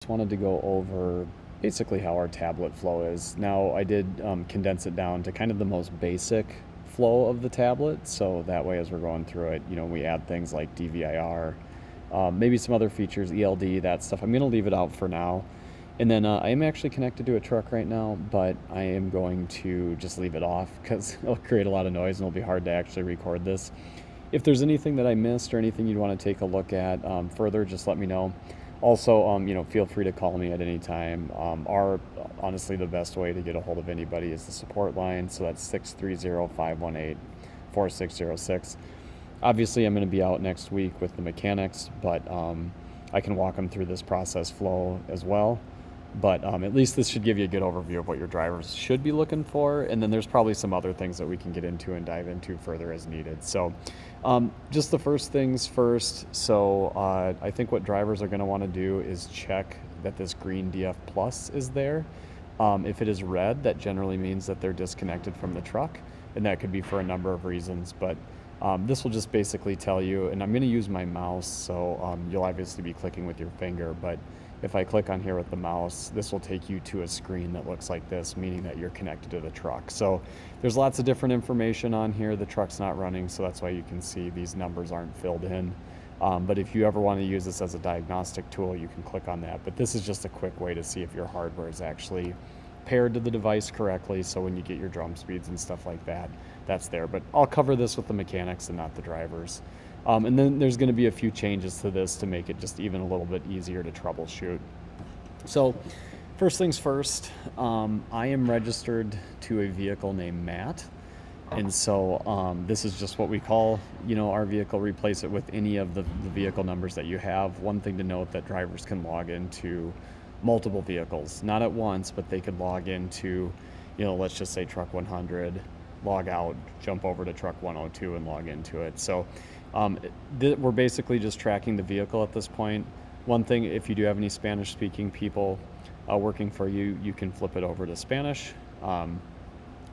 Just wanted to go over basically how our tablet flow is. Now, I did condense it down to kind of the most basic flow of the tablet, so that way as we're going through it, we add things like DVIR, maybe some other features, ELD, that stuff. I'm going to leave it out for now. And then I am actually connected to a truck right now, but I am going to just leave it off because it'll create a lot of noise and it'll be hard to actually record this. If there's anything that I missed or anything you'd want to take a look at further, just let me know. Also, feel free to call me at any time. Honestly, the best way to get a hold of anybody is the support line. So that's 630-518-4606. Obviously, I'm going to be out next week with the mechanics, but I can walk them through this process flow as well. But at least this should give you a good overview of what your drivers should be looking for. And then there's probably some other things that we can get into and dive into further as needed. So just the first things first. So I think what drivers are going to want to do is check that this green DF Plus is there. If it is red, that generally means that they're disconnected from the truck. And that could be for a number of reasons. But this will just basically tell you, and I'm going to use my mouse. So you'll obviously be clicking with your finger, but if I click on here with the mouse, this will take you to a screen that looks like this, meaning that you're connected to the truck. So there's lots of different information on here. The truck's not running, so that's why you can see these numbers aren't filled in. But if you ever want to use this as a diagnostic tool, you can click on that. But this is just a quick way to see if your hardware is actually paired to the device correctly. So when you get your drum speeds and stuff like that, that's there. But I'll cover this with the mechanics and not the drivers. And then there's going to be a few changes to this to make it just even a little bit easier to troubleshoot. So first things first, I am registered to a vehicle named Matt. And so this is just what we call, our vehicle. Replace it with any of the vehicle numbers that you have. One thing to note, that drivers can log into multiple vehicles, not at once, but they could log into, let's just say truck 100, log out, jump over to truck 102 and log into it. So we're basically just tracking the vehicle at this point. One thing, if you do have any Spanish speaking people working for you, you can flip it over to Spanish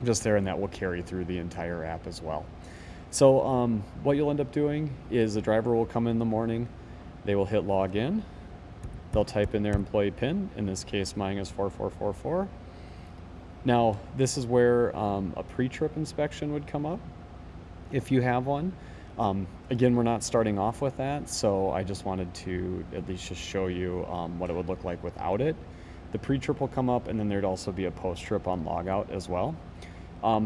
just there, and that will carry through the entire app as well. So what you'll end up doing is the driver will come in the morning, they will hit log in, they'll type in their employee PIN. In this case, mine is 4444. Now, this is where a pre-trip inspection would come up, if you have one. Again, we're not starting off with that, so I just wanted to at least just show you what it would look like without it. The pre-trip will come up, and then there'd also be a post-trip on logout as well.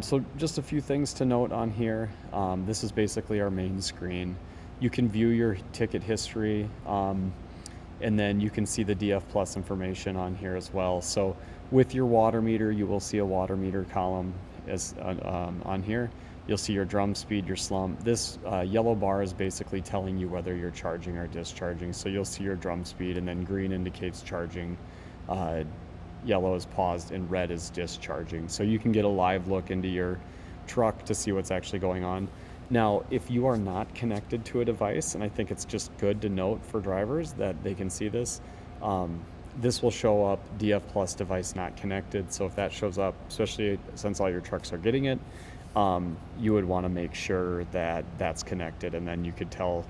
So just a few things to note on here. This is basically our main screen. You can view your ticket history, and then you can see the DF Plus information on here as well. So with your water meter, you will see a water meter column as on here. You'll see your drum speed, your slump. This yellow bar is basically telling you whether you're charging or discharging. So you'll see your drum speed, and then green indicates charging, yellow is paused, and red is discharging. So you can get a live look into your truck to see what's actually going on. Now, if you are not connected to a device, and I think it's just good to note for drivers that they can see this, this will show up DF Plus device not connected. So if that shows up, especially since all your trucks are getting it, you would want to make sure that that's connected, and then you could tell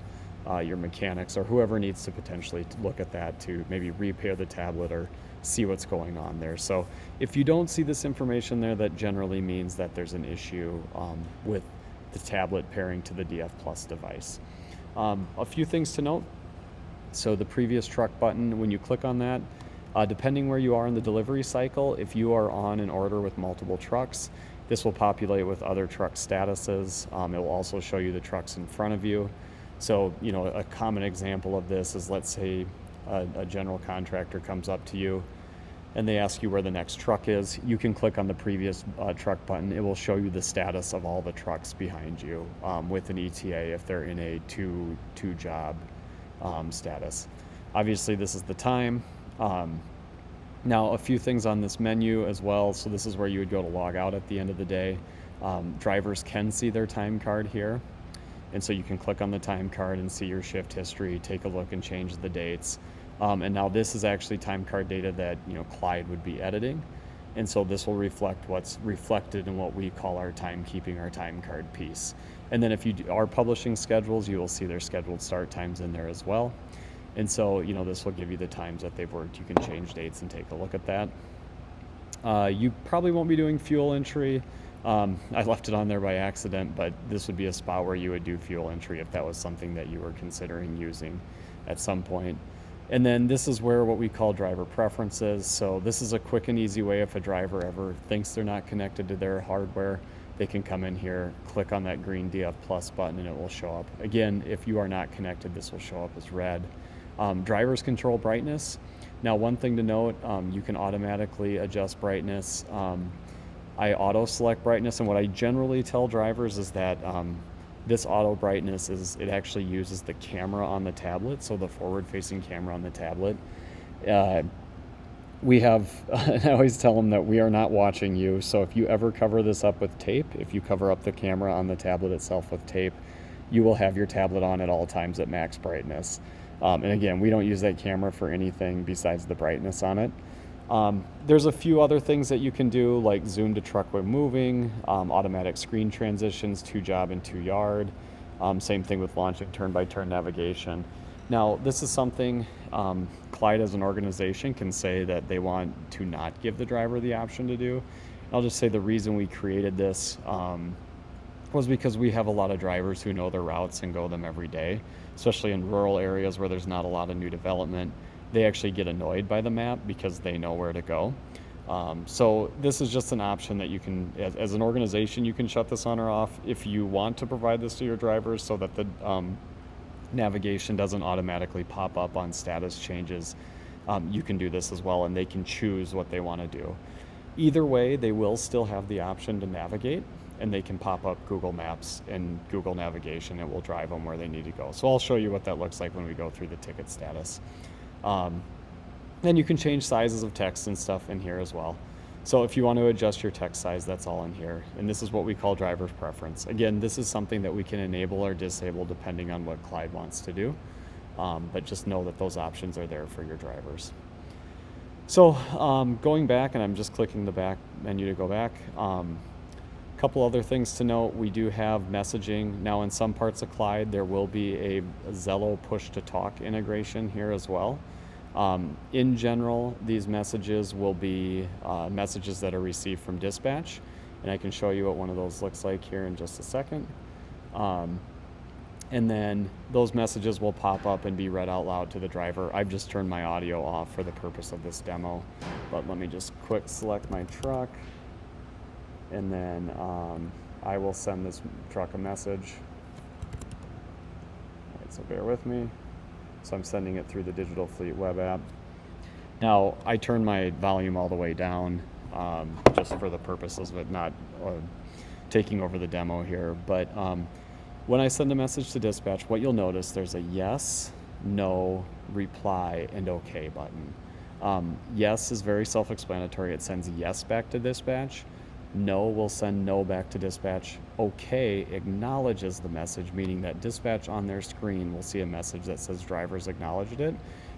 your mechanics or whoever needs to potentially look at that to maybe repair the tablet or see what's going on there. So if you don't see this information there, that generally means that there's an issue with the tablet pairing to the DF Plus device. A few things to note. So the previous truck button, when you click on that, depending where you are in the delivery cycle, if you are on an order with multiple trucks, this will populate with other truck statuses. It will also show you the trucks in front of you. So, a common example of this is, let's say a general contractor comes up to you and they ask you where the next truck is. You can click on the previous truck button. It will show you the status of all the trucks behind you with an ETA if they're in a two job status. Obviously, this is the time. Now, a few things on this menu as well. So this is where you would go to log out at the end of the day. Drivers can see their time card here. And so you can click on the time card and see your shift history, take a look and change the dates. And now this is actually time card data that Clyde would be editing. And so this will reflect what's reflected in what we call our timekeeping, our time card piece. And then if you are publishing schedules, you will see their scheduled start times in there as well. And so, this will give you the times that they've worked. You can change dates and take a look at that. You probably won't be doing fuel entry. I left it on there by accident, but this would be a spot where you would do fuel entry if that was something that you were considering using at some point. And then this is where what we call driver preferences. So this is a quick and easy way if a driver ever thinks they're not connected to their hardware, they can come in here, click on that green DF Plus button, and it will show up. Again, if you are not connected, this will show up as red. Drivers control brightness. Now, one thing to note, you can automatically adjust brightness. I auto select brightness, and what I generally tell drivers is that this auto brightness it actually uses the camera on the tablet, so the forward facing camera on the tablet. I always tell them that we are not watching you, so if you ever cover this up with tape, if you cover up the camera on the tablet itself with tape, you will have your tablet on at all times at max brightness. And again, we don't use that camera for anything besides the brightness on it. There's a few other things that you can do, like zoom to truck when moving, automatic screen transitions, 2 job and 2 yard. Same thing with launching turn-by-turn navigation. Now, this is something Clyde as an organization can say that they want to not give the driver the option to do. I'll just say the reason we created this was because we have a lot of drivers who know their routes and go them every day, especially in rural areas where there's not a lot of new development. They actually get annoyed by the map because they know where to go. So this is just an option that you can, as an organization, you can shut this on or off if you want to provide this to your drivers so that the navigation doesn't automatically pop up on status changes. You can do this as well, and they can choose what they want to do. Either way, they will still have the option to navigate, and they can pop up Google Maps and Google Navigation. It will drive them where they need to go. So I'll show you what that looks like when we go through the ticket status. Then you can change sizes of text and stuff in here as well. So if you want to adjust your text size, that's all in here. And this is what we call driver's preference. Again, this is something that we can enable or disable depending on what Clyde wants to do. But just know that those options are there for your drivers. So going back, and I'm just clicking the back menu to go back. Couple other things to note. We do have messaging. Now in some parts of Clyde, there will be a Zello push-to-talk integration here as well. In general, these messages will be messages that are received from dispatch, and I can show you what one of those looks like here in just a second. And then those messages will pop up and be read out loud to the driver. I've just turned my audio off for the purpose of this demo, but let me just quick select my truck, and then I will send this truck a message. All right, so bear with me. So I'm sending it through the Digital Fleet web app. Now, I turn my volume all the way down just for the purposes of it not taking over the demo here. But when I send a message to dispatch, what you'll notice, there's a yes, no, reply, and okay button. Yes is very self-explanatory. It sends yes back to dispatch. No will send no back to dispatch. Okay acknowledges the message, meaning that dispatch on their screen will see a message that says drivers acknowledged it,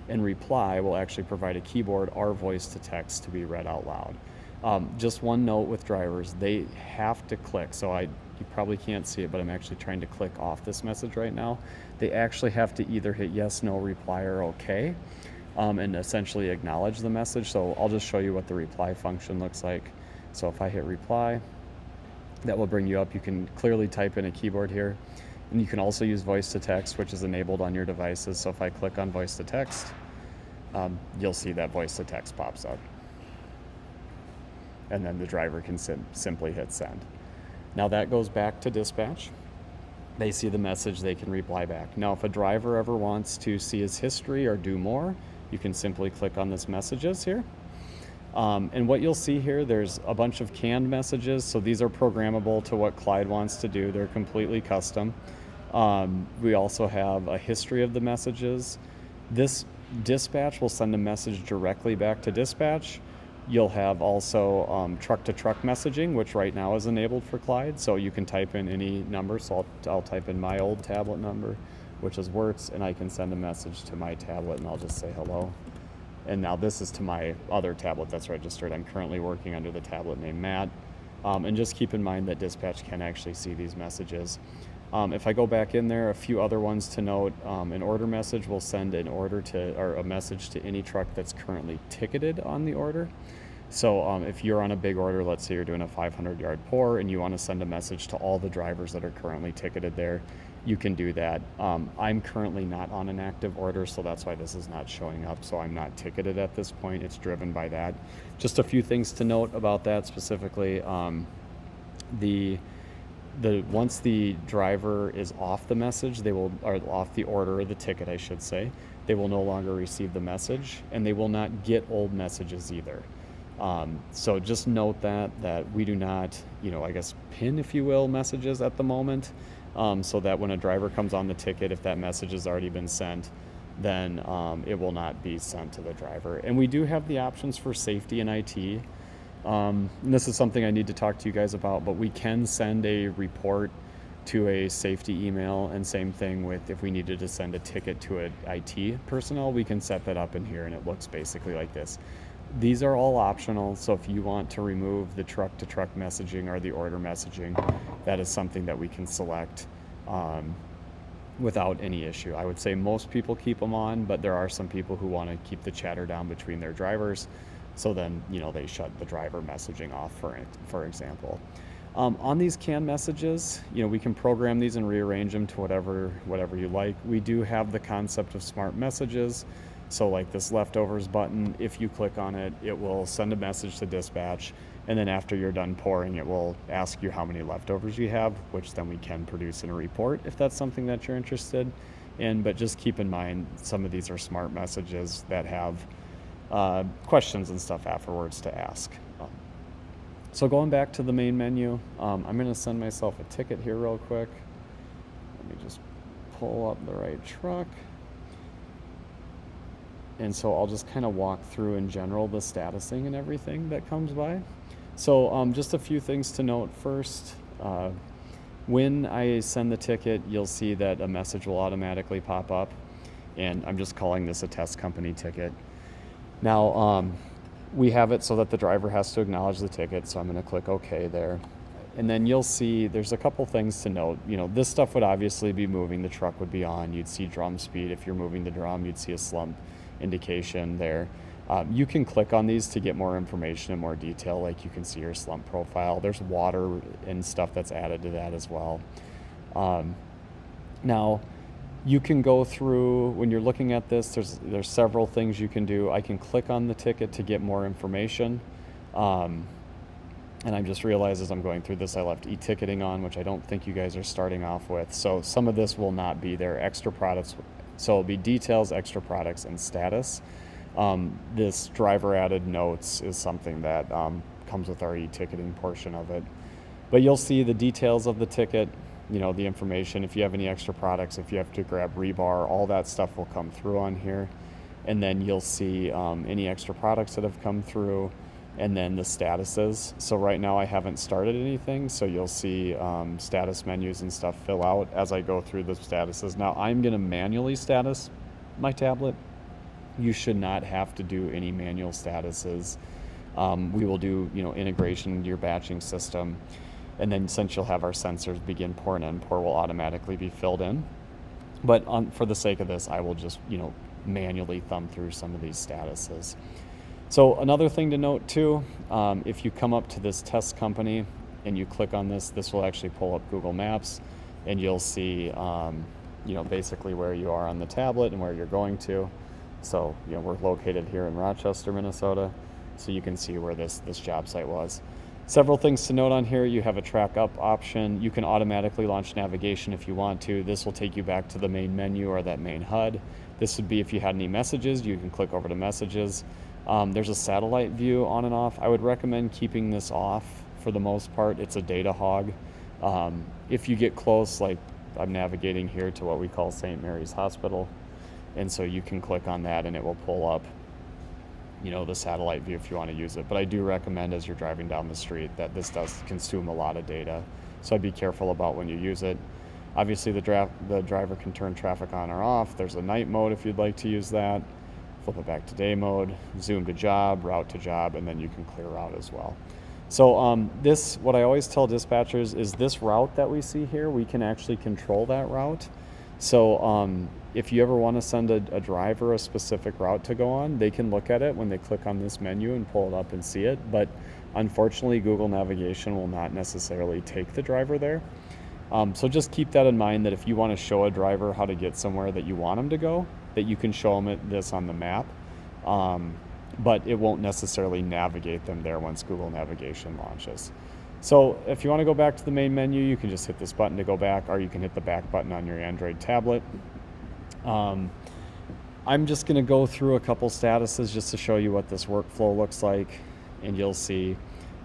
and reply will actually provide a keyboard or voice to text to be read out loud. Just one note with drivers, they have to click. So you probably can't see it, but I'm actually trying to click off this message right now. They actually have to either hit yes, no, reply, or okay, and essentially acknowledge the message. So I'll just show you what the reply function looks like. So if I hit reply, that will bring you up. You can clearly type in a keyboard here. And you can also use voice to text, which is enabled on your devices. So if I click on voice to text, you'll see that voice to text pops up. And then the driver can simply hit send. Now that goes back to dispatch. They see the message, they can reply back. Now if a driver ever wants to see his history or do more, you can simply click on this messages here. And what you'll see here, there's a bunch of canned messages. So these are programmable to what Clyde wants to do. They're completely custom. We also have a history of the messages. This dispatch will send a message directly back to dispatch. You'll have also truck-to-truck messaging, which right now is enabled for Clyde. So you can type in any number. So I'll type in my old tablet number, which is Wirtz, and I can send a message to my tablet, and I'll just say hello. And now this is to my other tablet that's registered. I'm currently working under the tablet named Matt. And just keep in mind that dispatch can actually see these messages. If I go back in there, a few other ones to note. An order message will send an order to, or a message to any truck that's currently ticketed on the order. So if you're on a big order, let's say you're doing a 500-yard pour and you want to send a message to all the drivers that are currently ticketed there, you can do that. I'm currently not on an active order, so that's why this is not showing up. So I'm not ticketed at this point. It's driven by that. Just a few things to note about that specifically. Once the driver is off the message, or off the order or the ticket, I should say, they will no longer receive the message, and they will not get old messages either. So just note that we do not, I guess, pin, if you will, messages at the moment, so that when a driver comes on the ticket, if that message has already been sent, then it will not be sent to the driver. And we do have the options for safety and IT. And this is something I need to talk to you guys about, but we can send a report to a safety email, and same thing with if we needed to send a ticket to an IT personnel, we can set that up in here, and it looks basically like this. These are all optional, so if you want to remove the truck-to-truck messaging or the order messaging, that is something that we can select without any issue. I would say most people keep them on, but there are some people who want to keep the chatter down between their drivers, so then they shut the driver messaging off, for example. On these CAN messages, we can program these and rearrange them to whatever you like. We do have the concept of smart messages. So like this leftovers button, if you click on it, it will send a message to dispatch, and then after you're done pouring, it will ask you how many leftovers you have, which then we can produce in a report if that's something that you're interested in. But just keep in mind, some of these are smart messages that have questions and stuff afterwards to ask. So going back to the main menu, I'm going to send myself a ticket here real quick. Let me just pull up the right truck. And so I'll just kind of walk through in general the statusing and everything that comes by. So just a few things to note first. When I send the ticket, you'll see that a message will automatically pop up, and I'm just calling this a test company ticket. Now, we have it so that the driver has to acknowledge the ticket, so I'm going to click OK there. And then you'll see there's a couple things to note. This stuff would obviously be moving. The truck would be on. You'd see drum speed. If you're moving the drum, you'd see a slump indication there. You can click on these to get more information and more detail, like you can see your slump profile. There's water and stuff that's added to that as well. Now, you can go through, when you're looking at this, there's several things you can do. I can click on the ticket to get more information. And I just realized as I'm going through this, I left e-ticketing on, which I don't think you guys are starting off with. So some of this will not be there. Extra products, so it'll be details, extra products, and status. This driver added notes is something that comes with our e-ticketing portion of it. But you'll see the details of the ticket, the information. If you have any extra products, if you have to grab rebar, all that stuff will come through on here. And then you'll see any extra products that have come through, and then the statuses. So right now I haven't started anything, so you'll see status menus and stuff fill out as I go through the statuses. Now I'm going to manually status my tablet. You should not have to do any manual statuses. We will do integration into your batching system, and then since you'll have our sensors begin pour and end pour will automatically be filled in. But for the sake of this, I will just manually thumb through some of these statuses. So another thing to note too, if you come up to this test company and you click on this, this will actually pull up Google Maps, and you'll see basically where you are on the tablet and where you're going to. So we're located here in Rochester, Minnesota, so you can see where this job site was. Several things to note on here. You have a track up option. You can automatically launch navigation if you want to. This will take you back to the main menu or that main HUD. This would be if you had any messages, you can click over to messages. There's a satellite view on and off. I would recommend keeping this off for the most part. It's a data hog. If you get close, like I'm navigating here to what we call St. Mary's Hospital, and so you can click on that and it will pull up the satellite view if you want to use it. But I do recommend as you're driving down the street that this does consume a lot of data, so I'd be careful about when you use it. Obviously the driver can turn traffic on or off. There's a night mode if you'd like to use that. Flip it back to day mode, zoom to job, route to job, and then you can clear route as well. So this, what I always tell dispatchers is this route that we see here, we can actually control that route. So if you ever want to send a driver a specific route to go on, they can look at it when they click on this menu and pull it up and see it. But unfortunately, Google Navigation will not necessarily take the driver there. So just keep that in mind, that if you want to show a driver how to get somewhere that you want them to go, that you can show them this on the map. But it won't necessarily navigate them there once Google Navigation launches. So if you want to go back to the main menu, you can just hit this button to go back, or you can hit the back button on your Android tablet. I'm just going to go through a couple statuses just to show you what this workflow looks like, and you'll see,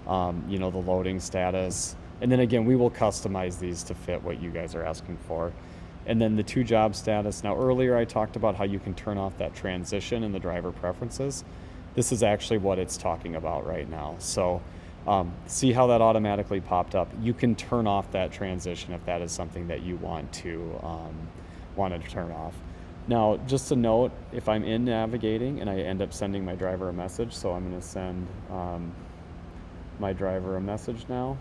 the loading status. And then again, we will customize these to fit what you guys are asking for. And then the to job status. Now earlier I talked about how you can turn off that transition in the driver preferences. This is actually what it's talking about right now. So see how that automatically popped up. You can turn off that transition if that is something that you want to turn off. Now, just a note, if I'm in navigating and I end up sending my driver a message, so I'm going to send my driver a message now.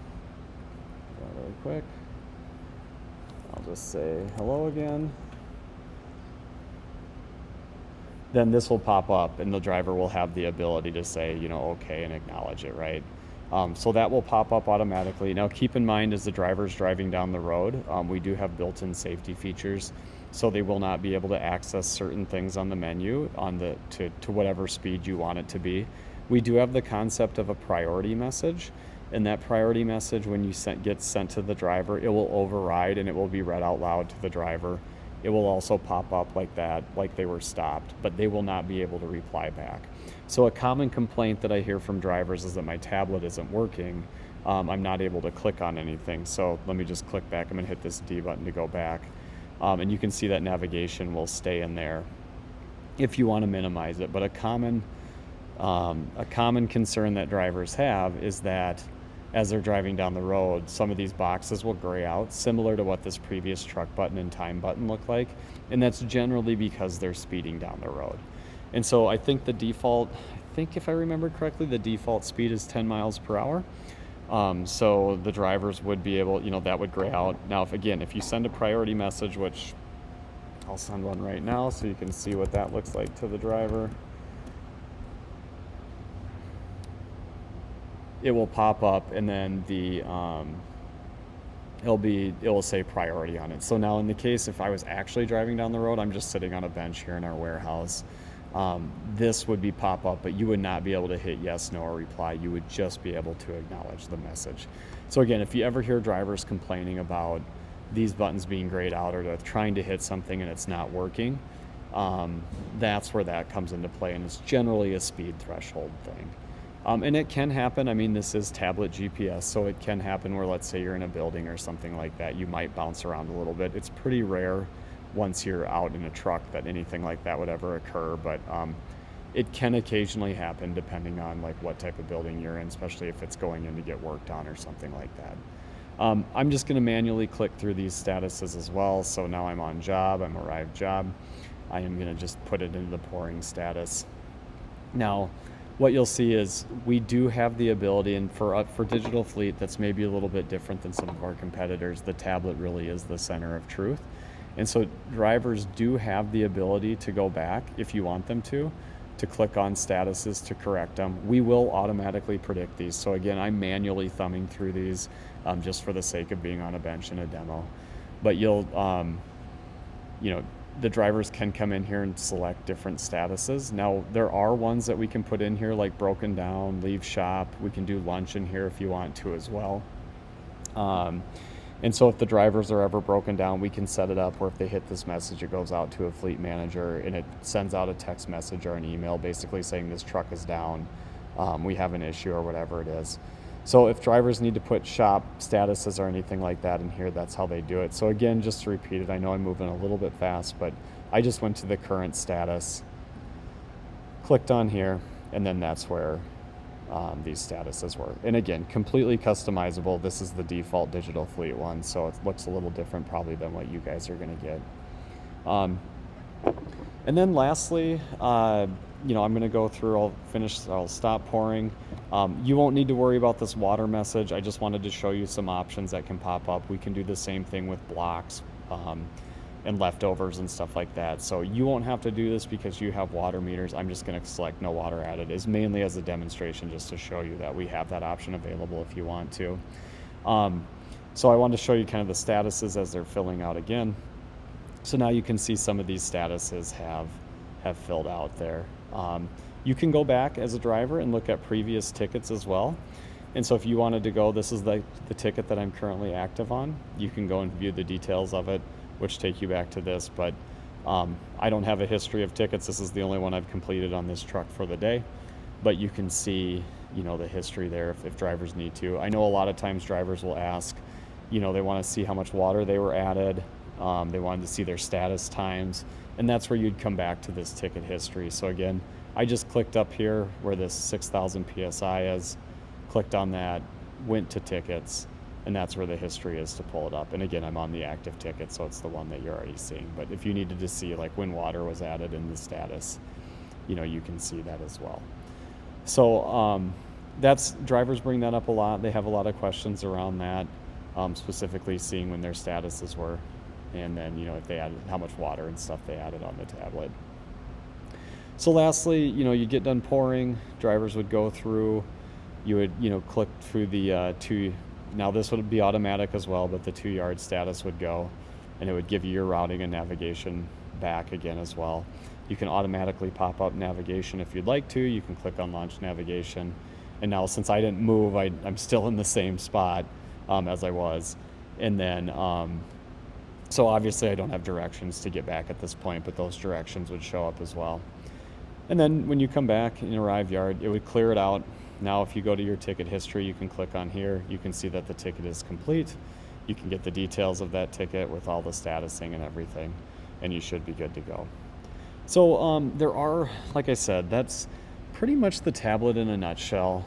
Really quick. I'll just say hello again. Then this will pop up and the driver will have the ability to say, okay, and acknowledge it, right? So that will pop up automatically. Now keep in mind, as the driver's driving down the road, we do have built-in safety features, so they will not be able to access certain things on the menu to whatever speed you want it to be. We do have the concept of a priority message, and that priority message, when you gets sent to the driver, it will override and it will be read out loud to the driver. It will also pop up like that, like they were stopped, but they will not be able to reply back. So a common complaint that I hear from drivers is that my tablet isn't working. I'm not able to click on anything. So let me just click back. I'm gonna hit this D button to go back. And you can see that navigation will stay in there if you want to minimize it. But a common concern that drivers have is that as they're driving down the road, some of these boxes will gray out, similar to what this previous truck button and time button look like. And that's generally because they're speeding down the road. And so I think if I remember correctly, the default speed is 10 miles per hour. So the drivers would be able, that would gray out. Now, if you send a priority message, which I'll send one right now so you can see what that looks like to the driver. It will pop up, and then it will say priority on it. So now in the case, if I was actually driving down the road, I'm just sitting on a bench here in our warehouse. This would be pop up, but you would not be able to hit yes, no, or reply. You would just be able to acknowledge the message. So again, if you ever hear drivers complaining about these buttons being grayed out, or they're trying to hit something and it's not working, that's where that comes into play, and it's generally a speed threshold thing. And it can happen. I mean, this is tablet GPS, so it can happen where, let's say you're in a building or something like that, you might bounce around a little bit. It's pretty rare once you're out in a truck that anything like that would ever occur, but it can occasionally happen depending on like what type of building you're in, especially if it's going in to get worked on or something like that. I'm just going to manually click through these statuses as well. So now I'm on job, I'm arrived job. I am going to just put it into the pouring status. Now, what you'll see is we do have the ability, and for Digital Fleet, that's maybe a little bit different than some of our competitors. The tablet really is the center of truth. And so drivers do have the ability to go back, if you want them to click on statuses to correct them. We will automatically predict these. So again, I'm manually thumbing through these just for the sake of being on a bench in a demo. But the drivers can come in here and select different statuses. Now, there are ones that we can put in here, like broken down, leave shop. We can do lunch in here if you want to as well. And so if the drivers are ever broken down, we can set it up where if they hit this message, it goes out to a fleet manager and it sends out a text message or an email basically saying this truck is down, we have an issue or whatever it is. So if drivers need to put shop statuses or anything like that in here, that's how they do it. So again, just to repeat it, I know I'm moving a little bit fast, but I just went to the current status, clicked on here, and then that's where these statuses were. And again, completely customizable. This is the default Digital Fleet one, so it looks a little different probably than what you guys are going to get. And then lastly, I'm going to go through, I'll stop pouring. You won't need to worry about this water message. I just wanted to show you some options that can pop up. We can do the same thing with blocks and leftovers and stuff like that. So you won't have to do this because you have water meters. I'm just going to select no water added, is mainly as a demonstration just to show you that we have that option available if you want to. So I wanted to show you kind of the statuses as they're filling out again. So now you can see some of these statuses have filled out there. You can go back as a driver and look at previous tickets as well. And so if you wanted to go, this is the ticket that I'm currently active on. You can go and view the details of it, which take you back to this. But I don't have a history of tickets. This is the only one I've completed on this truck for the day. But you can see, the history there if drivers need to. I know a lot of times drivers will ask, they want to see how much water they were added. They wanted to see their status times. And that's where you'd come back to this ticket history. So again, I just clicked up here where this 6,000 PSI is, clicked on that, went to tickets, and that's where the history is to pull it up. And again, I'm on the active ticket, so it's the one that you're already seeing. But if you needed to see like when water was added in the status, you can see that as well. So that's, drivers bring that up a lot. They have a lot of questions around that, specifically seeing when their statuses were. And then, if they added how much water and stuff they added on the tablet. So lastly, you get done pouring, drivers would go through, you would, click through the now this would be automatic as well, but the 2-yard status would go, and it would give you your routing and navigation back again as well. You can automatically pop up navigation if you'd like to. You can click on launch navigation. And now since I didn't move, I'm still in the same spot as I was. And then, so obviously I don't have directions to get back at this point, but those directions would show up as well. And then when you come back in Arrive Yard, it would clear it out. Now if you go to your ticket history, you can click on here. You can see that the ticket is complete. You can get the details of that ticket with all the statusing and everything, and you should be good to go. So there are, like I said, that's pretty much the tablet in a nutshell.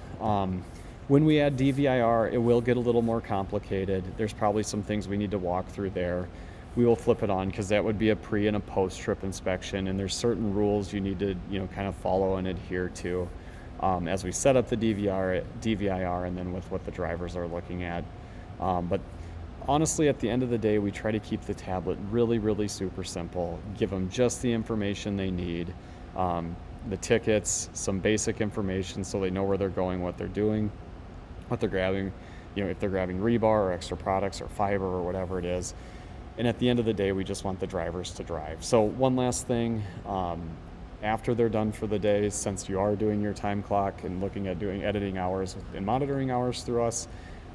When we add DVIR, it will get a little more complicated. There's probably some things we need to walk through there. We will flip it on because that would be a pre and a post-trip inspection, and there's certain rules you need to kind of follow and adhere to as we set up the DVIR and then with what the drivers are looking at. But honestly, at the end of the day, we try to keep the tablet really, really super simple, give them just the information they need, the tickets, some basic information so they know where they're going, what they're doing, what they're grabbing, if they're grabbing rebar or extra products or fiber or whatever it is. And at the end of the day, we just want the drivers to drive. So one last thing, after they're done for the day, since you are doing your time clock and looking at doing editing hours and monitoring hours through us,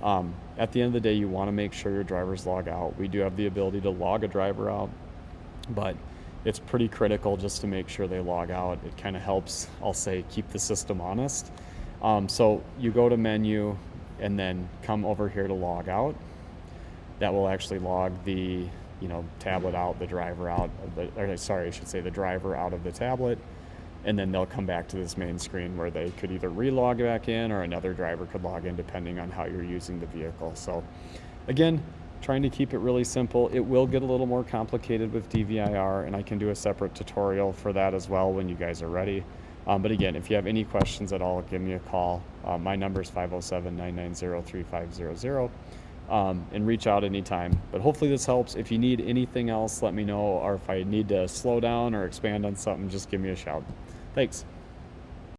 at the end of the day, you want to make sure your drivers log out. We do have the ability to log a driver out, but it's pretty critical just to make sure they log out. It kind of helps, I'll say, keep the system honest. So you go to menu and then come over here to log out. That will actually log the tablet out, the driver out, the driver out of the tablet, and then they'll come back to this main screen where they could either re-log back in or another driver could log in depending on how you're using the vehicle. So again, trying to keep it really simple. It will get a little more complicated with DVIR, and I can do a separate tutorial for that as well when you guys are ready. But again, if you have any questions at all, give me a call. My number is 507-990-3500. And reach out anytime. But hopefully this helps. If you need anything else, let me know, or if I need to slow down or expand on something, just give me a shout. Thanks.